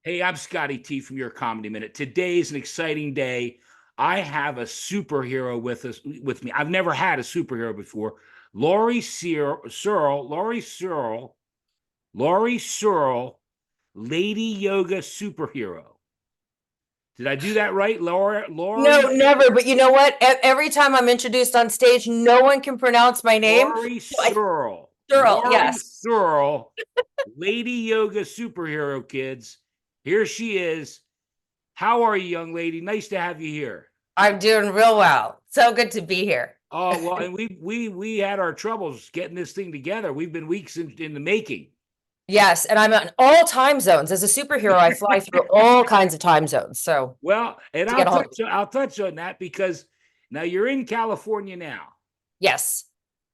Hey, I'm Scotty T from Your Comedy Minute. Today is an exciting day. I have a superhero with me. I've never had a superhero before. Laurie Searle, Lady Yoga superhero. Did I do that right, No, Laurie? never. But you know what? Every time I'm introduced on stage, no one can pronounce my name. Laurie So I, Searle. Searle, Laurie yes. Searle, Lady Yoga superhero, kids. Here she is. How are you, young lady? Nice to have you here. I'm doing real well. So good to be here. Oh well, and we had our troubles getting this thing together. We've been weeks in the making. Yes, and I'm on all time zones. As a superhero, I fly through all kinds of time zones. So Well, and to get a hold, I'll touch on that because now you're in California now. yes,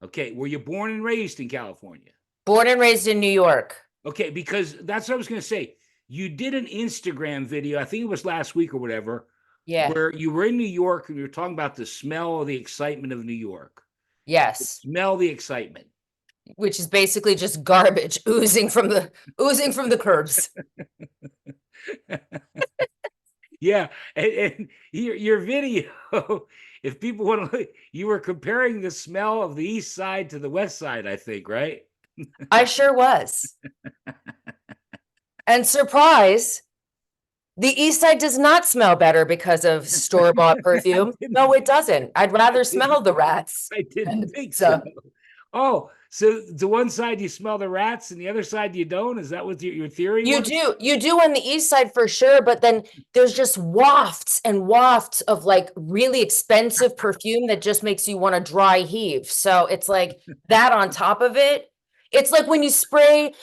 Okay, were you born and raised in California? born and raised in New York. Okay, because that's what I was going to say. You did an Instagram video, I think it was last week or whatever, Yeah, where you were in New York and you were talking about the smell of the excitement of New York. yes, Smell the excitement. which is basically just garbage oozing from the curbs. Yeah, and your video, if people want to look, you were comparing the smell of the east side to the west side, I think, right? I sure was. And surprise, the East Side does not smell better because of store-bought I perfume. No, didn't, it doesn't. I'd rather smell the rats. I didn't And think so. so Oh, so the one side you smell the rats and the other side you don't? Is that what your theory was? you do on the East Side for sure, but then there's just wafts and wafts of like really expensive perfume that just makes you want to dry heave. So it's like that on top of it. It's like when you spray,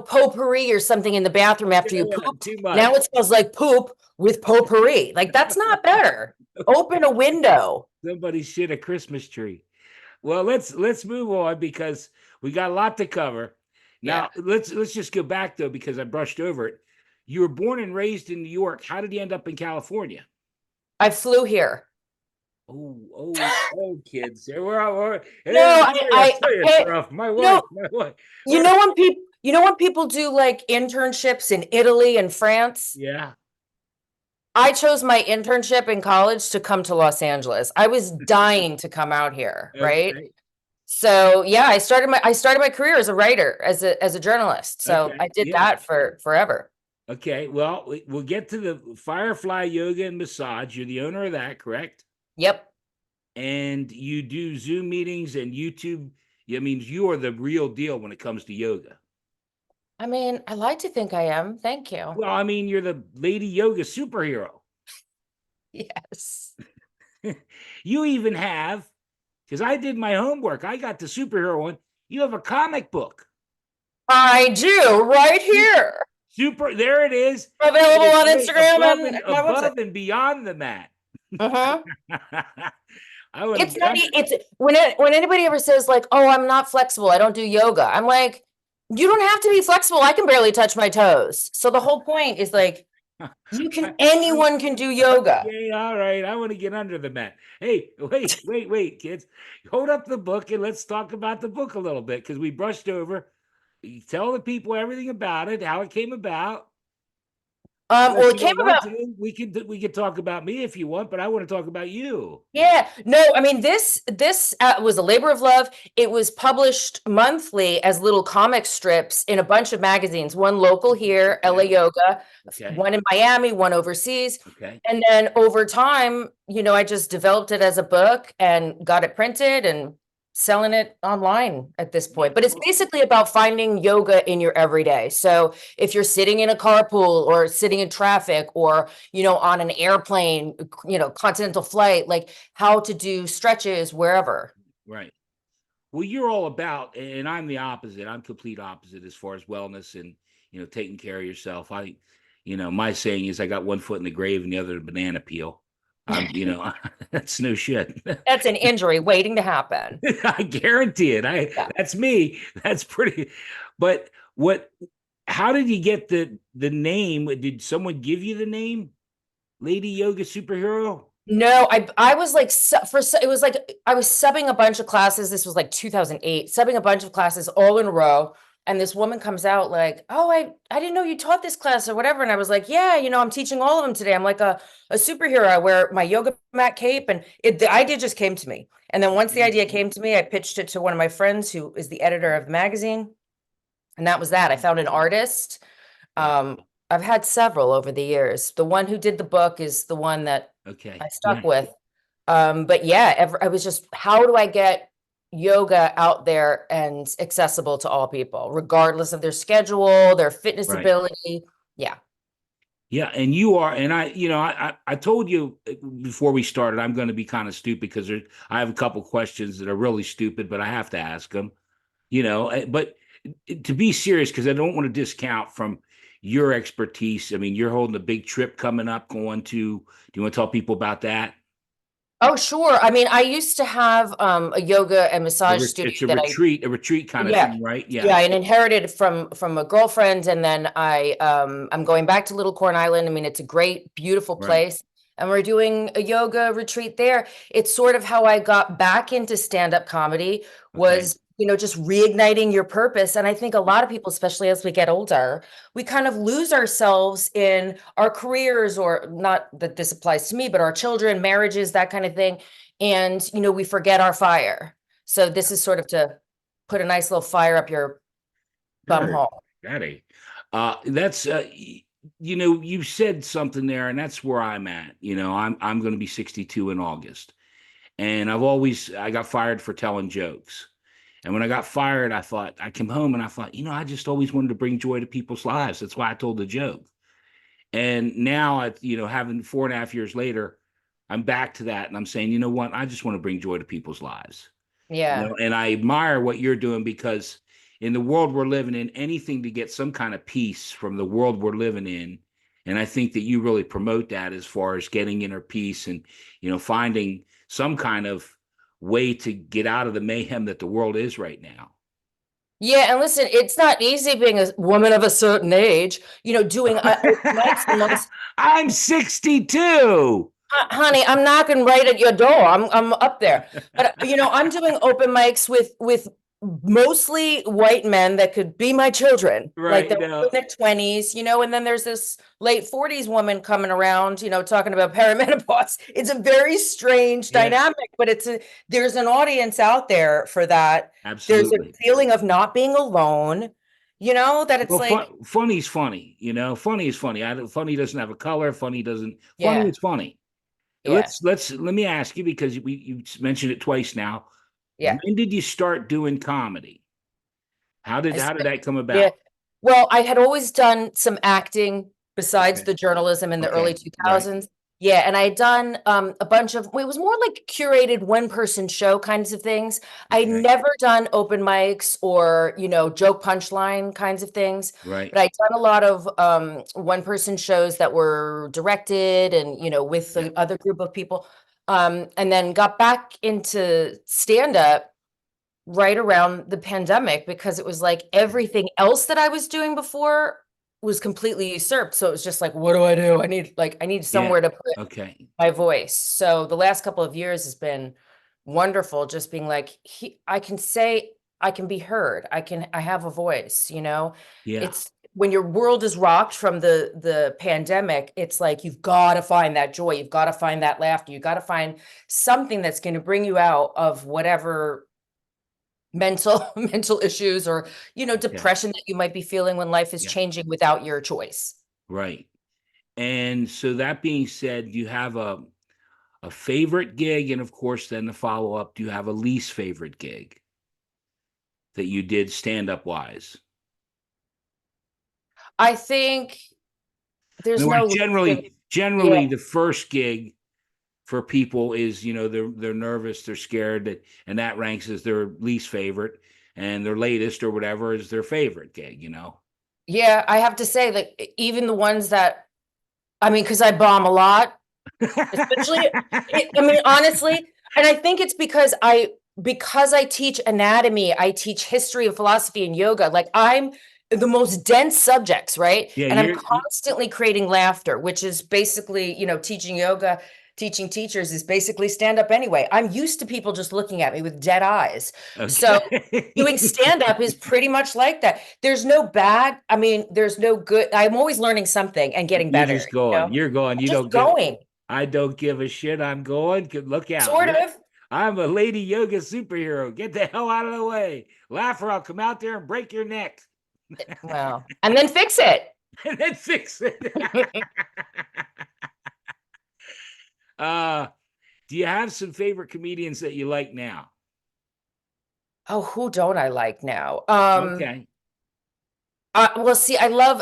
potpourri or something in the bathroom after you Yeah, pooped. too Now much. it smells like poop with potpourri. Like that's not better. Open a window. Somebody shit a Christmas tree. Well, let's move on because we got a lot to cover. Yeah. Now, let's just go back though because I brushed over it. You were born and raised in New York. How did you end up in California? I flew here. Oh, kids. We're No, hey, Laurie, I'll tell you, I bro. My you know, wife, my wife. you know when people do like internships in Italy and France? Yeah. I chose my internship in college to come to Los Angeles. I was dying to come out here, right? Okay. So yeah, I started my career as a writer, as a journalist. So Okay. I did Yeah. that for forever. Okay. Well, we'll get to the Firefly Yoga and Massage. You're the owner of that, correct? Yep. And you do Zoom meetings and YouTube. I mean, you are the real deal when it comes to yoga. I mean, I like to think I am. Thank you. Well, I mean, you're the lady yoga superhero. Yes. You even have, because I did my homework, I got the superhero one. You have a comic book. I do right here. Super, there it is. And Available it's on way Instagram and my website. above and beyond the mat. Uh-huh. I would It's not, have. it's when anybody ever says like, "Oh, I'm not flexible. I don't do yoga." I'm like, "You don't have to be flexible. I can barely touch my toes." So the whole point is like, anyone can do yoga. Okay, all right. I want to get under the mat. Hey, wait, kids. Hold up the book and let's talk about the book a little bit because we brushed over. You tell the people everything about it, how it came about. Or Well, if it you came don't want about. to, we could talk about me if you want, but I want to talk about you. Yeah, no, I mean this was a labor of love. It was published monthly as little comic strips in a bunch of magazines. One local here, LA Okay. Yoga, Okay. one in Miami, one overseas. Okay. And then over time, I just developed it as a book and got it printed and selling it online at this point. But it's Well, basically about finding yoga in your everyday. So if you're sitting in a carpool or sitting in traffic or on an airplane, continental flight, like how to do stretches wherever. right. Well, you're all about, and I'm the opposite. I'm complete opposite as far as wellness and taking care of yourself. My saying is, I got one foot in the grave and the other a banana peel. That's no shit. That's an injury waiting to happen. I guarantee it. Yeah. That's me. That's pretty. But what? How did you get the name? Did someone give you the name, Lady Yoga Superhero? No, I was like it was like I was subbing a bunch of classes. This was like 2008, subbing a bunch of classes all in a row. And this woman comes out like, oh, I didn't know you taught this class or whatever. And I was like, yeah, I'm teaching all of them today. I'm like a superhero. I wear my yoga mat cape, and the idea just came to me. And then once the idea came to me, I pitched it to one of my friends who is the editor of the magazine. And that was that. I found an artist. Wow. I've had several over the years. The one who did the book is the one that I Okay. stuck Yeah. with. But yeah, I was just, how do I get yoga out there and accessible to all people, regardless of their schedule, their fitness Right. ability? Yeah. Yeah, and you are, and I told you before we started, I'm going to be kind of stupid because I have a couple questions that are really stupid, but I have to ask them. But to be serious, because I don't want to discount from your expertise. I mean, you're holding a big trip coming up, going to. Do you want to tell people about that? Oh, sure. I mean, I used to have a yoga and massage studio It's a that retreat kind of yeah. thing, right? Yeah, Yeah, I inherited from a girlfriend, and then I'm going back to Little Corn Island. I mean, it's a great, beautiful right. place, and we're doing a yoga retreat there. It's sort of how I got back into stand-up comedy, Okay. was, just reigniting your purpose. And I think a lot of people, especially as we get older, we kind of lose ourselves in our careers, or not that this applies to me, but our children, marriages, that kind of thing. And, we forget our fire. So this is sort of to put a nice little fire up your bum Sure. hole. Got it. That's you said something there, and that's where I'm at. I'm going to be 62 in August, and I got fired for telling jokes. And when I got fired, I came home and I thought, I just always wanted to bring joy to people's lives. That's why I told the joke. And now, having 4.5 years later, I'm back to that, and I'm saying, you know what? I just want to bring joy to people's lives. Yeah. And I admire what you're doing, because in the world we're living in, anything to get some kind of peace from the world we're living in. And I think that you really promote that as far as getting inner peace and, finding some kind of way to get out of the mayhem that the world is right now. Yeah, and listen, it's not easy being a woman of a certain age, doing open mics amongst, I'm 62. honey, I'm knocking right at your door. I'm up there. But I'm doing open mics with mostly white men that could be my children, like Right. they're in their 20s, and then there's this late 40s woman coming around, talking about perimenopause. It's a very strange Yeah, dynamic, but there's an audience out there for that. There's a absolutely. feeling of not being alone, that it's Well, like, funny's funny, funny is funny. Funny doesn't have a color. Funny yeah, is funny. yeah, Let me ask you, because you mentioned it twice now. yeah. When did you start doing comedy? I How did spent, that come yeah. about? Well, I had always done some acting besides Okay. the journalism in the early Okay. Right. 2000s. Yeah, and I had done a bunch of, well, it was more like curated one-person show kinds of things. I'd Okay. never done open mics or, joke punchline kinds of things, Right. but I'd done a lot of one-person shows that were directed and, with Yeah. the other group of people. And then got back into stand-up right around the pandemic, because it was like Okay. everything else that I was doing before was completely usurped. So it was just like, what do I do? I need Yeah. somewhere to put Okay. my voice. So the last couple of years has been wonderful, just being like, I can say, I can be heard. I have a voice, Yeah. It's when your world is rocked from the pandemic, it's like you've got to find that joy, you've got to find that laughter, you've got to find something that's going to bring you out of whatever mental issues, or Okay. depression that you might be feeling when life is Yeah. changing without your choice. Right. And so that being said, do you have a favorite gig? And of course, then the follow up, do you have a least favorite gig that you did stand up wise? I think In there's other words, no yeah, generally the first gig for people is, they're nervous, they're scared, and that ranks as their least favorite, and their latest or whatever is their favorite gig. yeah, I have to say that even the ones that, I mean, because I bomb a lot, especially, I mean, honestly, and I think it's because I teach anatomy, I teach history and philosophy and yoga. Like, I'm the most dense subjects, right? Yeah, And I'm constantly creating laughter, which is basically, teaching yoga, teaching teachers is basically stand up anyway. I'm used to people just looking at me with dead eyes. So doing Okay. stand up is pretty much like that. There's no bad, I mean, there's no good. I'm always learning something and getting You're better, just going. I'm You're going. You just don't give. going, I don't give a shit. I'm going. Look out. sort of. I'm a lady yoga superhero. Get the hell out of the way. Laugh or I'll come out there and break your neck Well, and then fix it. and then fix it. uh, do you have some favorite comedians that you like now? Oh, who don't I like now? Okay. Well, see,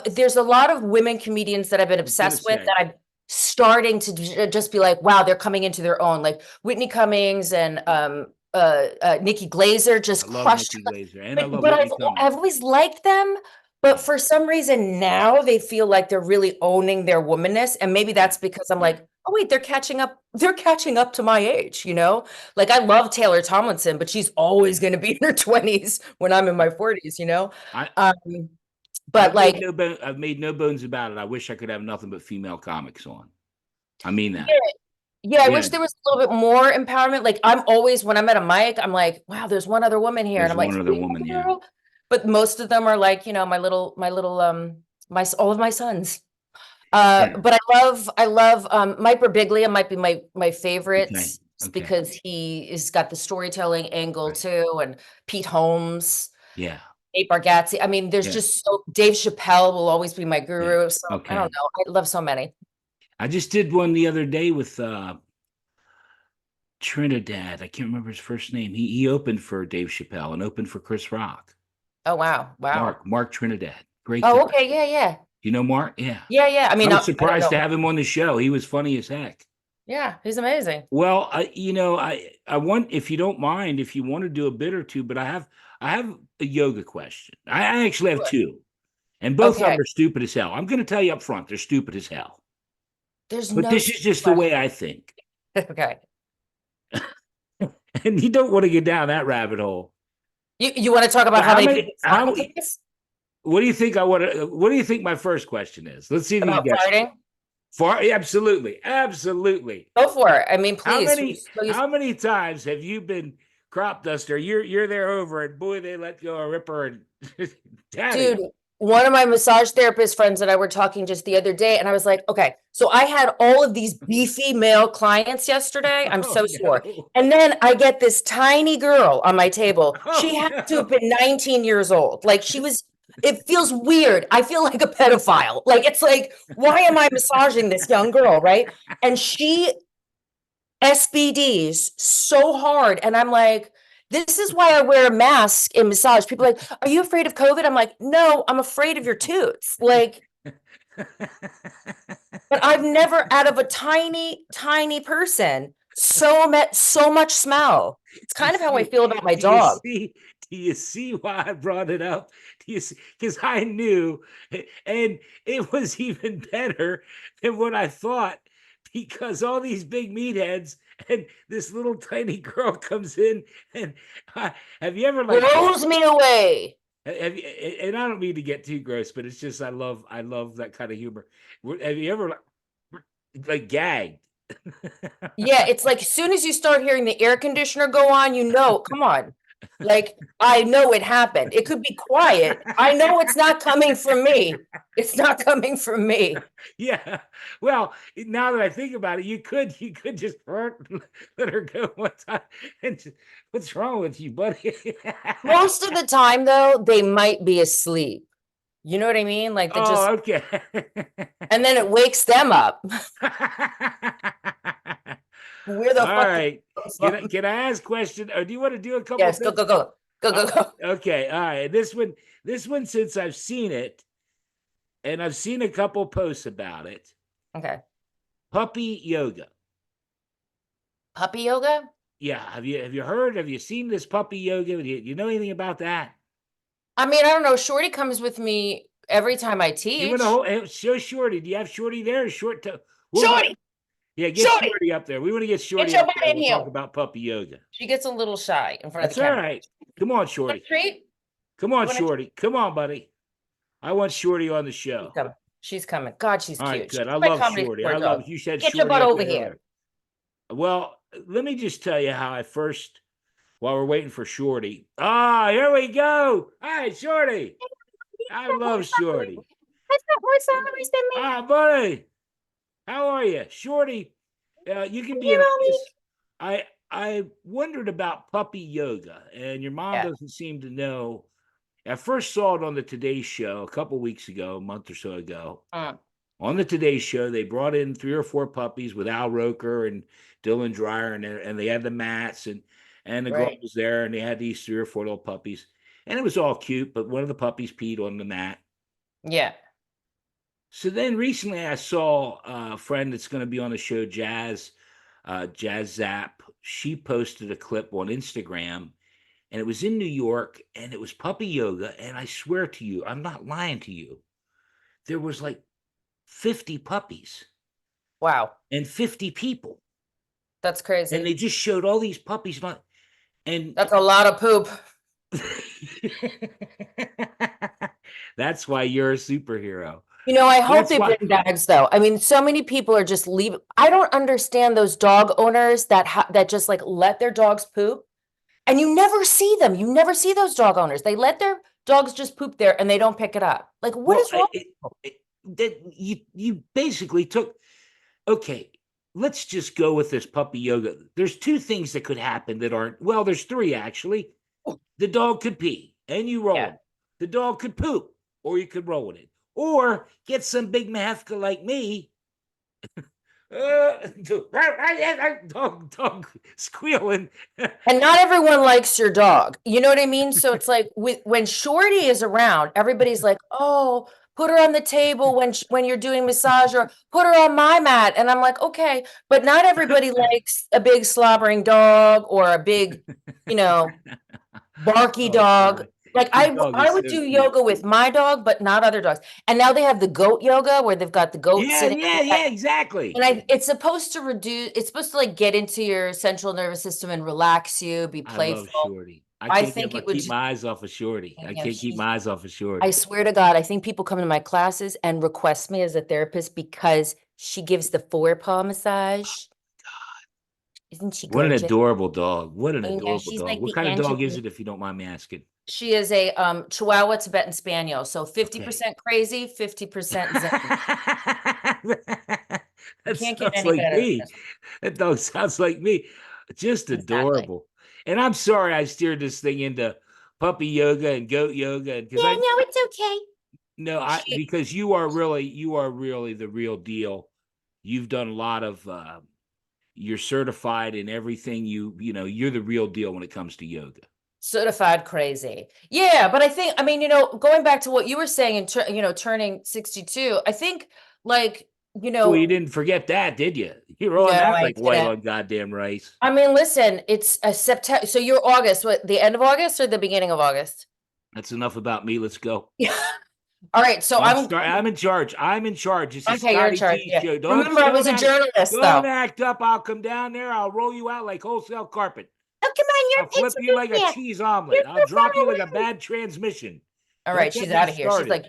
there's a lot of women comedians that I've been I was gonna obsessed with say, that I'm starting to just be like, wow, they're coming into their own. Like Whitney Cummings and yeah, Nikki Glazer I just love crushed. Nikki Glazer and I love But Whitney Cummings. I've always liked them. But Yeah, for some reason now they feel like they're really owning their womanness. And maybe yeah, that's because I'm yeah. like, oh wait, they're catching up. They're catching up to my age, you know? Like I love Taylor Tomlinson, but she's always going to be in her 20s when I'm in my 40s, you know? I Um, but like, I've made no bones about it. I wish I could have nothing but female comics on. I mean yeah, that. yeah, I Yeah, wish there was a little bit more empowerment. Like I'm always, when I'm at a mic, I'm like, wow, there's one other woman here. And there's I'm like, one other "Hey, woman. Yeah, girl." But most of them are like, all of my sons. yeah. But I love Mike Birbiglia might be my favorite Okay, okay. because he is got the storytelling angle Right. too, and Pete Holmes, Yeah, Nate Bargatze. I mean, there's yeah. just Dave Chappelle will always be my Yeah. guru. So I don't Okay. know. I love so many. I just did one the other day with Trinidad. I can't remember his first name. He opened for Dave Chappelle and opened for Chris Rock. Oh wow, wow. Mark Trinidad. Great Oh, guy. okay, yeah, yeah. You know Mark? Yeah. Yeah, yeah. I I mean, was I don't surprised to know. have him on the show. He was funny as heck. Yeah, he's amazing. Well, I want, if you don't mind, if you want to do a bit or two, but I have a yoga question. I actually have Sure. two, and both of Okay. them are stupid as hell. I'm going to tell you up front, they're stupid as hell. There's But no this is stupid just the way question. I think. Okay. And you don't want to get down that rabbit hole. You want to talk about But how many people fart how in many, things? what do you think what do you think my first question is? Let's see if you can About guess. farting? Far, absolutely. Absolutely. Go for it. I mean, How please. many how many times have you been crop duster? You're there over and boy, they let go a ripper and Dude, daddy. one of my massage therapist friends and I were talking just the other day, and I was like, okay, so I had all of these beefy male clients yesterday. I'm Oh so sore. no. And then I get this tiny girl on my table. Oh She had to have no. been 19 years old. Like it feels weird. I feel like a pedophile. Like it's like, why am I massaging this young girl, right? And she SBDs so hard. And I'm like, this is why I wear a mask in massage. People are like, are you afraid of COVID? I'm like, no, I'm afraid of your toots. Like, but I've never out of a tiny, tiny person so much smell. It's You kind of how I see, feel about my do you dog. see, do you see why I brought it up? Do you see? Because I knew, and it was even better than what I thought, because all these big meatheads and this little tiny girl comes in, and have you ever like Blows me away. have you, and I don't mean to get too gross, but it's just I love that kind of humor. Have you ever like gagged? Yeah, it's like as soon as you start hearing the air conditioner go on, come on. Like I know it happened. It could be quiet. I know it's not coming from me. It's not coming from me. Yeah. Well, now that I think about it, you could just let her go one time and just, what's wrong with you, buddy? Most of the time though, they might be asleep. You know what I mean? Like they just Oh, okay. and then it wakes them up. Where All the fuck did right. it come from? Can I ask a question, or do you want to do a couple Yes, go, things? go, go. Go, go, go. Okay. All right. This one, since I've seen it, and I've seen a couple posts about it. Okay. Puppy yoga. Puppy yoga? Yeah. Have you heard? Have you seen this puppy yoga? Do you know anything about that? I mean, I don't know. Shorty comes with me every time I You want to teach. show Shorty? Do you have Shorty there? Short to Shorty, yeah, get Shorty, Shorty up there. We want to get get Shorty your up butt there. in We'll here. talk about puppy yoga. She gets a little shy in front of That's the all camera. right. Come on, You want Shorty. a treat? Come on, You want a Shorty. Come on, buddy. I want Shorty on the She's show. coming. She's coming. God, she's All right, cute. good. She's I my love comedy Shorty. store I love dog. you said Get your Shorty butt up over there here. earlier. Well, let me just tell you how I first, while we're waiting for Shorty. Ah, here we go. Hi, Shorty. I love Shorty. That's got more salaries than me. Ah, buddy. How are you, Shorty? You can be You know me. anonymous. I wondered about puppy yoga, and your mom Yeah. doesn't seem to know. I first saw it on the Today Show a couple weeks ago, a month or so ago. On the Today Show, they brought in 3 or 4 puppies with Al Roker and Dylan Dreyer, and they had the mats, and the girl Right. was there, and they had these 3 or 4 little puppies, and it was all cute. But one of the puppies peed on the mat. Yeah. So then recently, I saw a friend that's going to be on the show, Jazz Zap. She posted a clip on Instagram, and it was in New York, and it was puppy yoga. And I swear to you, I'm not lying to you, there was like 50 puppies Wow. and 50 people, That's and crazy. they just showed all these puppies. And That's a lot of poop. that's why you're a superhero. You know, I hope That's they why. bring bags though. I mean, so many people are just leaving. I don't understand those dog owners that just like let their dogs poop and you never see them. You never see those dog owners. They let their dogs just poop there and they don't pick it up. Like, what Well, is wrong? that you basically took. Okay, let's just go with this puppy yoga. There's 2 things that could happen that aren't. Well, there's 3 actually. The dog could pee and you roll Yeah. it. The dog could poop, or you could roll in it, or get some big mahefka like me. Dog squealing. And not everyone likes your dog. You know what I mean? So it's like when Shorty is around, everybody's like, "Oh, put her on the table when you're doing massage or put her on my mat." And I'm like, "Okay." But not everybody likes a big slobbering dog or a big, you know, barky Oh dog. boy, Like your dog I is would so do cute. yoga with my dog, but not other dogs. And now they have the goat yoga where they've got the goat Yeah, sitting. yeah, yeah, exactly. And it's supposed to reduce, it's supposed to like get into your central nervous system and relax you, be I love playful. Shorty. I I can't think it would keep just, my eyes off of Shorty. I you know, can't keep my eyes off of I Shorty. swear to God, I think people come to my classes and request me as a therapist because she gives the forepaw massage. Isn't she What an gorgeous? adorable dog. What an I know, adorable she's dog. like What the kind of dog is Angelina. it, if you don't mind me asking? She is a Chihuahua Tibetan Spaniel. So Okay. 50% crazy, 50% zen. You That can't get sounds any like better than me. this. That dog sounds like me. Just Exactly. adorable. And I'm sorry I steered this thing into puppy yoga and goat yoga because Yeah, I no, it's okay. no, I She, because you are really the real deal. You've done a lot of you're certified in everything. You're the real deal when it comes to yoga. certified crazy. Yeah, but I mean, going back to what you were saying turning 62, I think like, Well, you didn't forget that, did you? You're on no, that I like white didn't. on goddamn rice. I mean, listen, it's a September. So you're August, what, the end of August or the beginning of August? That's enough about me. Let's go. Yeah. All right. So I'm in charge. I'm in charge. This is okay, you're in Scotty charge. G Yeah. show. Remember, I was a journalist Don't though. act up. I'll come down there. I'll roll you out like wholesale carpet. Oh, come on, I'll it's flip you like a yeah. cheese You're omelet. I'll so far drop you like a away. bad transmission. All Don't right, get she's me out of here. She's started. like,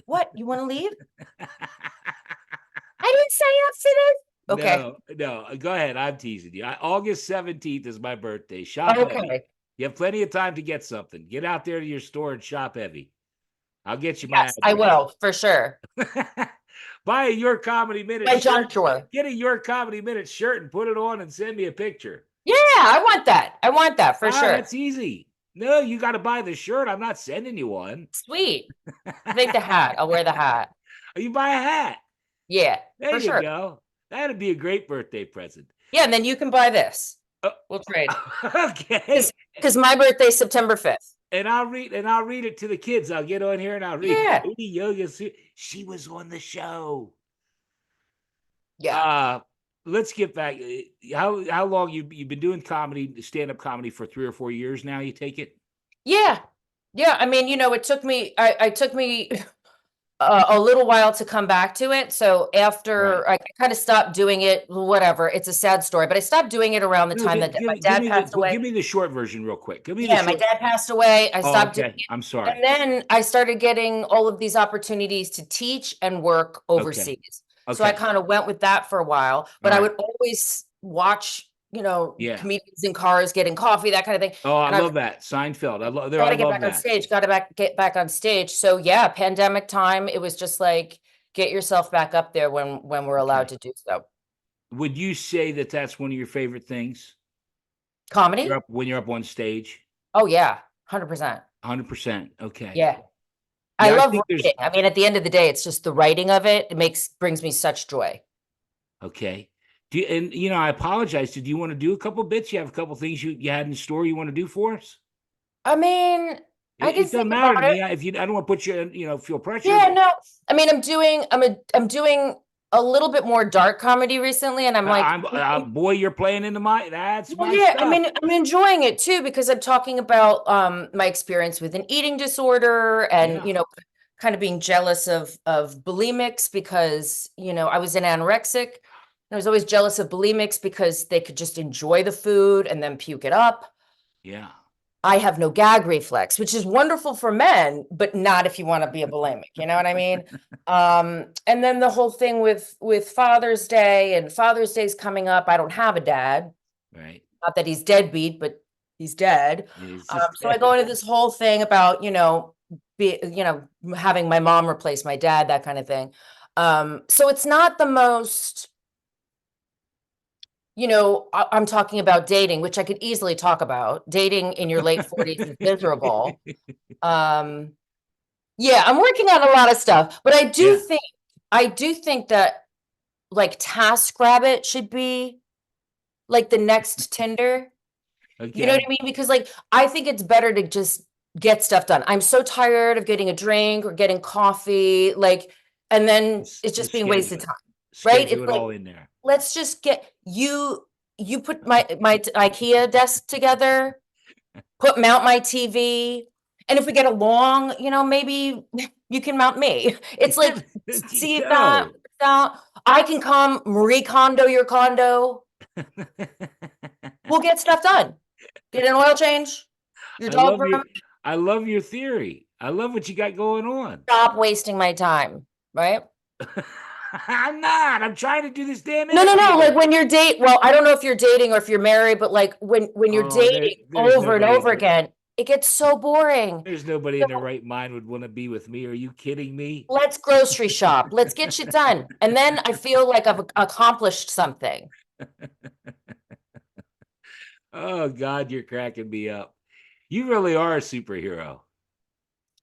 what? You want to leave? I didn't sign up for this. Okay. No. Go ahead. I'm teasing you. August 17th is my birthday. Shop heavy. Okay. You have plenty of time to get something. Get out there to your store and shop heavy. I'll get you my Yes, I address. will for sure. Buy a Your Comedy Minute My shirt. junk drawer. Get a Your Comedy Minute shirt and put it on and send me a picture. Yeah, I want that. I want that for Ah, sure. that's easy. No, you got to buy the shirt. I'm not sending you one. Sweet. I think the hat. I'll wear the hat. You buy a hat. Yeah, There for you sure. go. That'd be a great birthday present. Yeah, and then you can buy this. Uh, We'll trade. okay. Because my birthday's September 5th. And I'll read it to the kids. I'll get on here and I'll read Yeah. Lady Yoga. She was on the show. Yeah. Let's get back. How long you've been doing comedy, stand-up comedy for 3 or 4 years now, you take it? Yeah. Yeah. I mean, it took me, I took me a little while to come back to it. So Right. after I kind of stopped doing it, whatever, it's a sad story, but I stopped doing it around the No, time that my dad passed away. give me the short version real quick. Give me the Yeah, my short. dad passed away. I Oh, stopped doing okay. it. I'm And sorry. then I started getting all of these opportunities to teach and work Okay. overseas. So I Okay. kind of went with that for a while, All but I right. would always watch Yeah. comedians in cars getting coffee, that kind of thing. Oh, I And I was love that. Seinfeld. I gotta get love back on that. stage, get back on stage. So yeah, pandemic time, it was just like, get yourself back up there when we're allowed Okay. to do so. Would you say that that's one of your favorite things? You're Comedy? up when you're up on stage? Oh yeah, 100%. 100%. Okay. Yeah. I Yeah, I love think there's writing. I mean, at the end of the day, it's just the writing of it. It brings me such joy. okay. And I apologize. Did you want to do a couple bits? You have a couple things you had in store you want to do for us? I mean, I can It think doesn't matter to about it. me. If you, I don't want to put you, feel pressure, Yeah, but no. I mean, I'm doing a little bit more dark comedy recently, and I'm like, boy, you're playing into that's well, my yeah, I stuff. mean, I'm enjoying it too because I'm talking about my experience with an eating disorder and, Yeah. kind of being jealous of bulimics because, I was an anorexic. And I was always jealous of bulimics because they could just enjoy the food and then puke it up. Yeah. I have no gag reflex, which is wonderful for men, but not if you want to be a bulimic. You know what I mean? And then the whole thing with Father's Day, and Father's Day's coming up. I don't have a dad. Right. Not that he's deadbeat, but he's dead. It's just So I go into this whole thing about, having my mom replace my dad, that kind of thing. So it's not the most, I'm talking about dating, which I could easily talk about. Dating in your late 40s is miserable. Um, yeah, I'm working on a lot of stuff, but Yeah. I do think that like TaskRabbit should be like the next Tinder. You know what Okay. I mean? Because like I think it's better to just get stuff done. I'm so tired of getting a drink or getting coffee, like, and then it's just Just being schedule wasted it. time, right? Schedule It's it like, all in there. let's just get you put my IKEA desk together, mount my TV, and if we get along, maybe you can mount me. It's like, There you see if not, go. I can come Marie Kondo your condo. We'll get stuff done. Get an oil change, your I dog love your groom. I love your theory. I love what you got going on. Stop wasting my time, right? I'm not. I'm trying to do this damn No, no, no. interview. Like when you're well, I don't know if you're dating or if you're married, but like when you're Oh, dating there's over and nobody over again, it gets so boring. there's nobody in their So right mind would want to be with me. Are you kidding me? let's grocery shop. Let's get shit done. And then I feel like I've accomplished something. Oh God, you're cracking me up. You really are a superhero.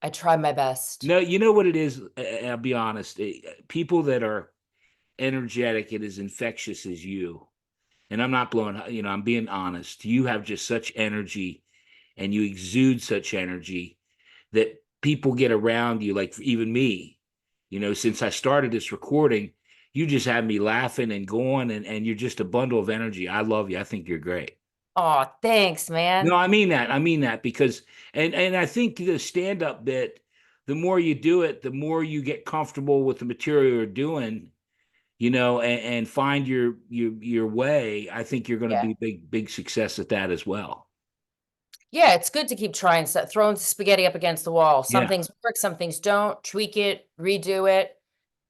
I try my best. No, you know what it is? I'll be honest. People that are energetic and as infectious as you, and I'm not blowing, I'm being honest. You have just such energy and you exude such energy that people get around you, like even me, since I started this recording, you just have me laughing and going, and you're just a bundle of energy. I love you. I think you're great. Oh, thanks, No, man. I mean that. I mean that because, and I think the stand up bit, the more you do it, the more you get comfortable with the material you're doing, and find your way. I think you're going to Yeah. be big success at that as well. Yeah, it's good to keep trying stuff, throwing spaghetti up against the wall. Some Yeah. things work, some things don't. Tweak it, redo it,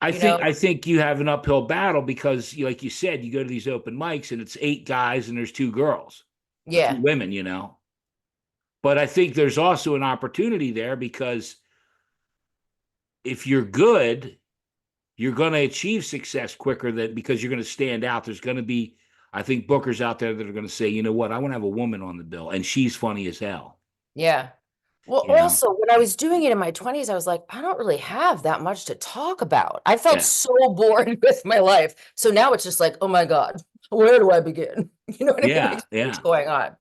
I you know. think I think you have an uphill battle because, like you said, you go to these open mics and it's 8 guys and there's 2 girls or two Yeah. women. But I think there's also an opportunity there because if you're good, you're going to achieve success quicker than because you're going to stand out. There's going to be, I think, bookers out there that are going to say, you know what, I want to have a woman on the bill, and she's funny as hell. Yeah. Well, You know, also, when I was doing it in my 20s, I was like, I don't really have that much to talk about. I felt yeah, so bored with my life. So now it's just like, oh my God, where do I begin? You know what I mean? Like, yeah, so much yeah. going on.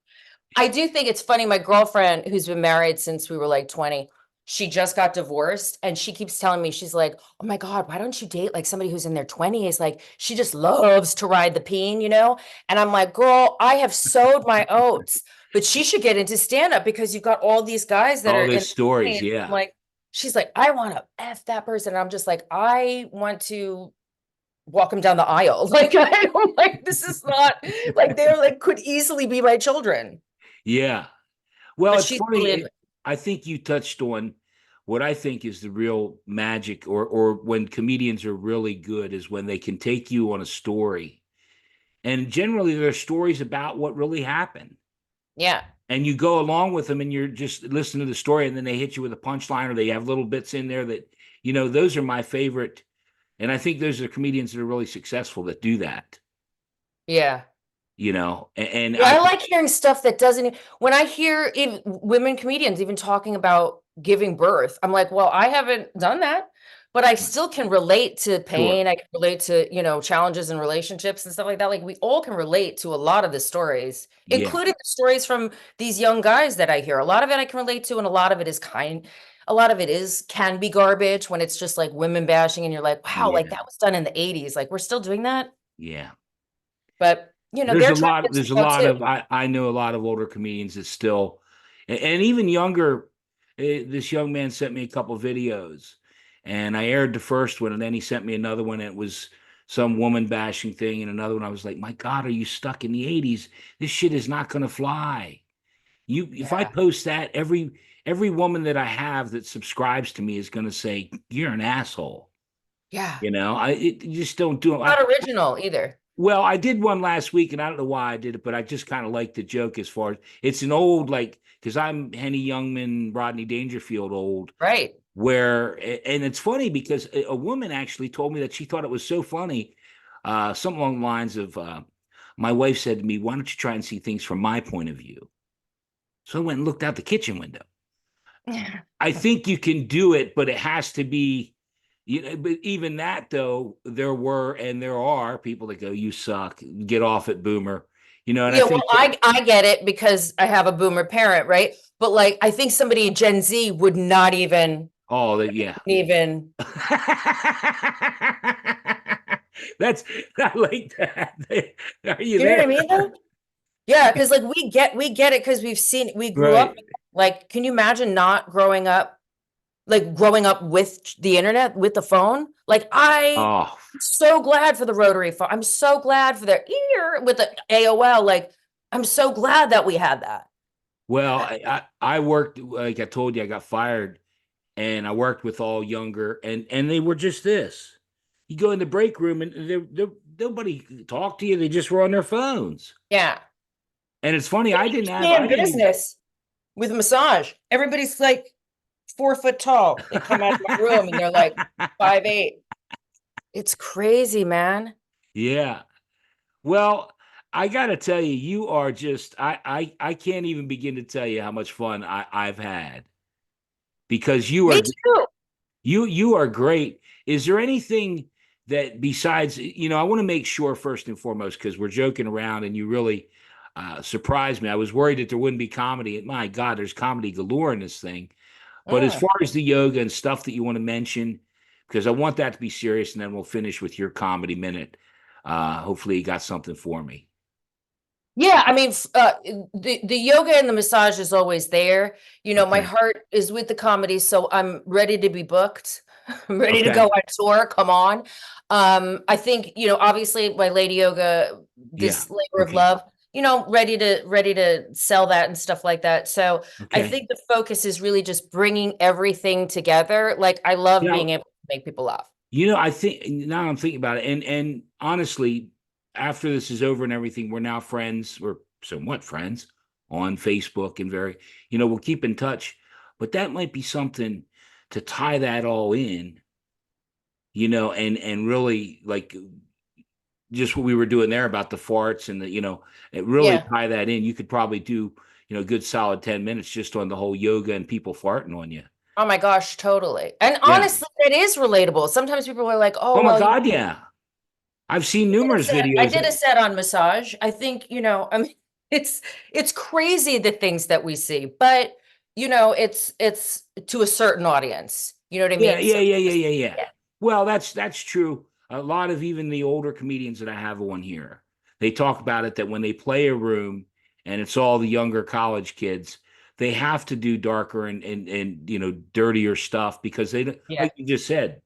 I do think it's funny. My girlfriend, who's been married since we were like 20, she just got divorced and she keeps telling me, she's like, oh my God, why don't you date like somebody who's in their 20s? Like, she just loves to ride the peen, you know? And I'm like, girl, I have sowed my oats, but she should get into stand up because you've got all these guys that All are in these their stories, 20s. I'm yeah, like, she's like, I want to F that person. And I'm just like, I want to walk them down the aisle. Like, I don't like, this is not like they're like, could easily be my children. yeah. Well, But it's she's funny. really into it. I think you touched on what I think is the real magic, or when comedians are really good, is when they can take you on a story And generally they're stories about what really happened. Yeah. And you go along with them and you're just listening to the story, and then they hit you with a punchline, or they have little bits in there that, those are my favorite. And I think those are comedians that are really successful that do that, Yeah. and Yeah, I like hearing stuff that doesn't when I hear even women comedians even talking about giving birth, I'm like, "Well, I haven't done that, but I still can relate to sure. pain, I can relate to, challenges in relationships and stuff like that." Like, we all can relate to a lot of the stories, Yeah. including the stories from these young guys that I hear. A lot of it I can relate to, and a lot of it can be garbage when it's just, like, women bashing and you're like, "Wow, like, Yeah. that was done in the '80s, like, we're still doing that?" Yeah. But, they're trying to get There's a some out lot too. of, I know a lot of older comedians that still, and even younger. This young man sent me a couple videos, and I aired the first one, and then he sent me another one. And it was some woman bashing thing, and another one. I was like, my God, are you stuck in the '80s? This shit is not going to fly. If I Yeah. post that, every woman that I have that subscribes to me is going to say you're an asshole. Yeah. You just don't do it. Not original either. Well, I did one last week, and I don't know why I did it, but I just kind of like the joke. As far as it's an old, like, because I'm Henny Youngman, Rodney Dangerfield old, Right. and it's funny because a woman actually told me that she thought it was so funny, something along the lines of, my wife said to me, "Why don't you try and see things from my point of view?" So I went and looked out the kitchen window. I think you can do it, but it has to be, but even that though, there were and there are people that go, "You suck, get off it, boomer," and I Yeah, well, think that, I get it because I have a boomer parent, right? But like, I think somebody Gen Z would not oh, yeah. even, That's, I like that. Are you you know what I there? mean though? Yeah, because like we get it because we grew up. Right. Like, can you imagine not growing up, like growing up with the internet, with the phone? Like, Oh, so glad for the rotary phone. I'm so glad for their ear with the AOL. Like, I'm so glad that we had that. well, I worked, like I told you, I got fired, and I worked with all younger, and they were just this. You go in the break room, and nobody talked to you. They just were on their phones. Yeah. And it's funny, Stay I in didn't even. business with massage. Everybody's like 4 foot tall. They come out of my room and they're like 5'8". It's crazy, man. Yeah. Well, I gotta tell you, you are just, I can't even begin to tell you how much fun I've had, because Me too. you are great. Is there anything that besides, I want to make sure first and foremost, because we're joking around and you really surprised me. I was worried that there wouldn't be comedy. My God, there's comedy galore in this thing. But as Mm. far as the yoga and stuff that you want to mention, because I want that to be serious, and then we'll finish with your comedy minute. Hopefully, you got something for me. Yeah, I mean, the yoga and the massage is always there. My Okay. heart is with the comedy, so I'm ready to be booked. I'm ready to Okay. go on tour. Come on. I think, obviously my Lady Yoga, Yeah. this labor of Okay. love, ready to sell that and stuff like that. So I Okay. think the focus is really just bringing everything together. Like, I love Yeah. being able to make people laugh. I think now I'm thinking about it, and honestly, after this is over and everything, we're now friends. We're somewhat friends on Facebook, and we'll keep in touch. But that might be something to tie that all in, and really, like, just what we were doing there about the farts and it really Yeah. tie that in. You could probably do, a good solid 10 minutes just on the whole yoga and people farting on you. Oh my gosh, totally. And Yeah. honestly, it is relatable. Sometimes people are like, "Oh, Oh my well, God, yeah. I've seen numerous I videos did a that, set on massage. I think, I mean, it's it's crazy the things that we see, but it's to a certain audience. You know what I yeah, mean? So yeah, yeah, yeah, yeah, yeah. yeah. Well, that's true. A lot of even the older comedians that I have on here, they talk about it that when they play a room and it's all the younger college kids, they have to do darker and dirtier stuff, because they don't, Yeah. like you just said,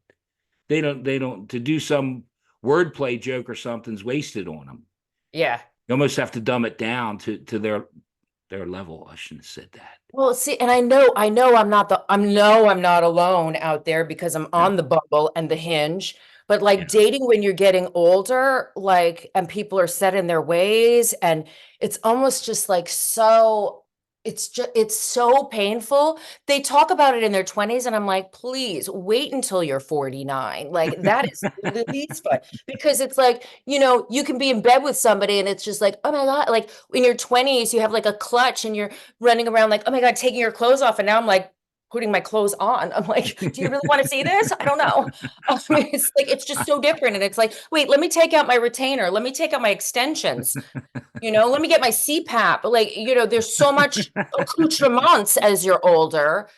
they don't to do some wordplay joke or something's wasted on them. Yeah. You almost have to dumb it down to their level. I shouldn't have said that. Well, see, and I know I'm not alone out there because I'm Yeah. on the Bumble and the Hinge. But like Yeah. dating when you're getting older, like, and people are set in their ways, and it's almost just like so, it's so painful. They talk about it in their 20s, and I'm like, please wait until you're 49. Like, that is the least fun because it's like, you can be in bed with somebody and it's just like, oh my God, like in your 20s, you have like a clutch and you're running around like, oh my God, taking your clothes off. And now I'm like, putting my clothes on. I'm like, do you really want to see this? I don't know. I mean, it's like, it's just so different. And it's like, wait, let me take out my retainer. Let me take out my extensions. Let me get my CPAP. Like, there's so much accoutrements as you're older.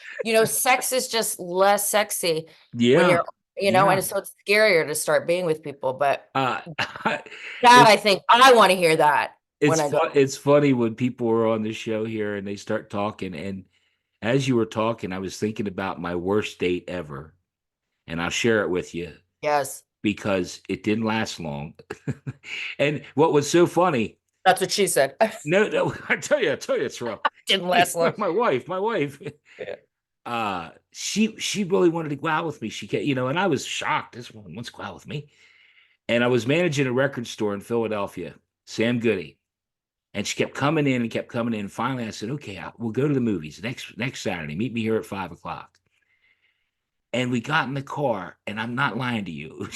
Sex is just less sexy when Yeah. you're, Yeah. and so it's scarier to start being with people. But Uh, that, it's I think I want to hear that when it's I go. fun. It's funny when people are on the show here and they start talking. And as you were talking, I was thinking about my worst date ever, and I'll share it with you Yes, because it didn't last long. And what was so funny? that's what she said. No, no, I tell you, it's real. Didn't last long. My wife, Yeah. she really wanted to go out with me. She kept, and I was shocked. This woman wants to go out with me. And I was managing a record store in Philadelphia, Sam Goody. And she kept coming in and kept coming in. Finally, I said, okay, we'll go to the movies next Saturday. Meet me here at 5 o'clock. And we got in the car, and I'm not lying to you.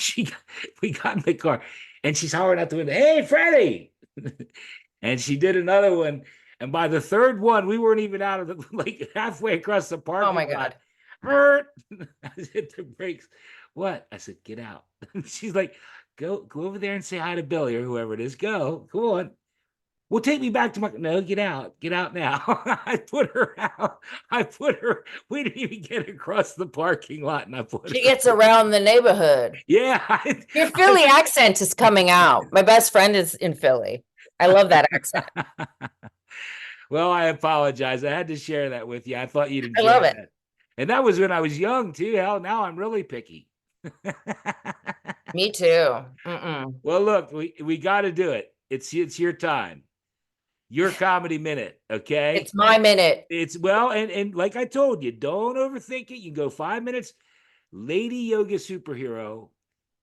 We got in the car, and she's hollering out the window, "Hey, Freddie!" And she did another one. And by the third one, we weren't even out of the like halfway across the Oh my parking lot. God. Hurt. I hit the brakes. What? I said, get out. She's like, go over there and say hi to Billy or whoever it is. Go on. Well, take me back to my no, get out now. I put her out. We didn't even get across the parking lot, and I put She her. gets around the neighborhood. Yeah. Your Philly accent is coming out. My best friend is in Philly. I love that accent. Well, I apologize. I had to share that with you. I thought you'd I enjoy love it. that. And that was when I was young too. Hell, now I'm really picky. Me too. Mm-mm. Well, look, we got to do it. It's your time. Your comedy minute, okay? It's my minute. It's well, and like I told you, don't overthink it. You can go 5 minutes. Lady Yoga Superhero,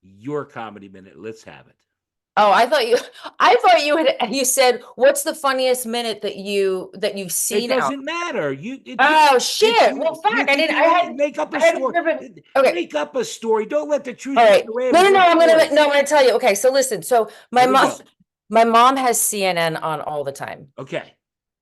your comedy minute. Let's have it. Oh, I thought you said, what's the funniest minute that you've It seen out? doesn't matter. Oh It's shit. Well, you. You fuck. I can didn't, do anything. Make up a I had story. driven. Okay. Make up a story. Don't let the All truth get in right. the way of No, a no, no. good story. I'm gonna tell you. Okay. So listen. So Here we go. my mom has CNN on all the time. Okay,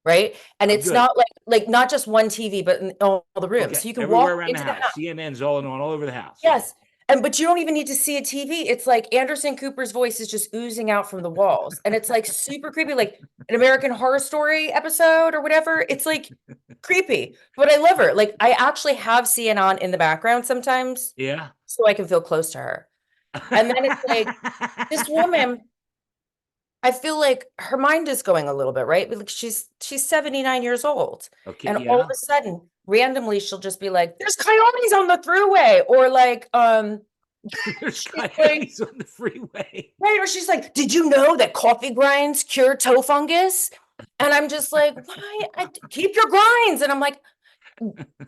Right? And I'm it's good. not like not just one TV, but in all the rooms. Okay, So you can everywhere walk around the into the house. house. CNN's all in on all over the house. Yes. But you don't even need to see a TV. It's like Anderson Cooper's voice is just oozing out from the walls. And it's like super creepy, like an American Horror Story episode or whatever. It's like creepy, but I love her. Like I actually have CNN on in the background sometimes Yeah. so I can feel close to her. And then it's like this woman, I feel like her mind is going a little bit, right? Like she's 79 years old. Okay, And all of yeah. a sudden, randomly, she'll just be like, there's coyotes on the thruway. Or like, There's she's like, coyotes on the freeway. right, or she's like, did you know that coffee grinds cure toe fungus? And I'm just like, why? Keep your grinds. And I'm like,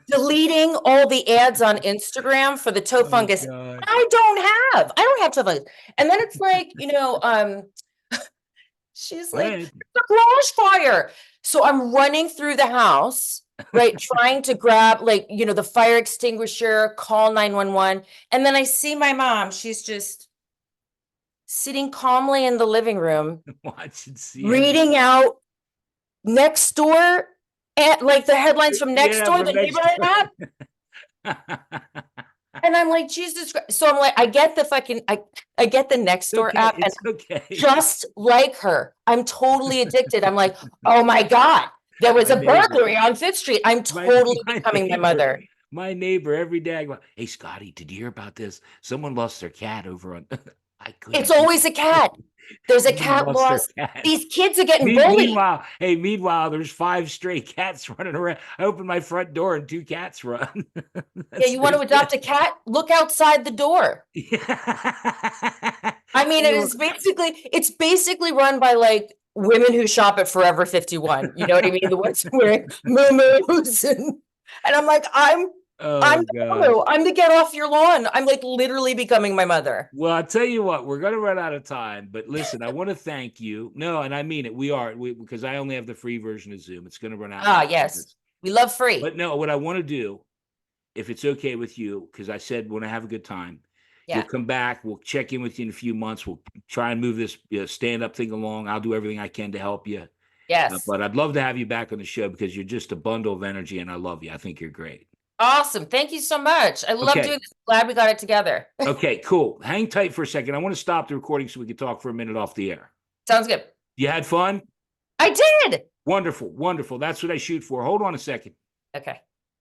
deleting all the ads on Instagram for the toe Oh fungus. God. I don't have toe fungus. And then it's like, she's Go like, ahead. the garage fire. So I'm running through the house, right, trying to grab like, the fire extinguisher, call 911. And then I see my mom. She's just sitting calmly in the living room, Watching CNN. reading out next door and like the headlines from next Yeah, door, from the next neighborhood app. door. And I'm like, Jesus Christ. So I'm like, I get the next It's door okay. app and It's okay. just like her, I'm totally addicted. I'm like, oh my God, there was My a neighbor. burglary on Fifth Street. I'm My totally my becoming my neighbor. mother. My neighbor every day. I go, hey Scotty, did you hear about this? Someone lost their cat over on I It's couldn't always a cat. There's a someone cat lost their lost. cat. These kids are getting bullied. Meanwhile, there's 5 stray cats running around. I open my front door and 2 cats run. Yeah, That's you want to adopt a cat? Look outside the door. yeah. I mean, You know, it's basically run by like women who shop at Forever 51. You know what I mean? The ones wearing moo and I'm like, Oh I'm the gosh. boo. I'm the get off your lawn. I'm like literally becoming my mother. Well, I'll tell you what, we're going to run out of time, but listen, I want to thank you. No, and I mean it. Because I only have the free version of Zoom. It's going to run out in a Ah, few yes. minutes. We love free. But no, what I want to do, if it's okay with you, because I said when I have a good time, you'll Yeah. come back. We'll check in with you in a few months. We'll try and move this stand-up thing along. I'll do everything I can to help you. Yes. But I'd love to have you back on the show because you're just a bundle of energy, and I love you. I think you're great. Awesome. Thank you so much. I love Okay. doing this. Glad we got it together. Okay, cool. Hang tight for a second. I want to stop the recording so we can talk for a minute off the air. Sounds good. You had fun? I did. Wonderful, wonderful. That's what I shoot for. Hold on a second. Okay.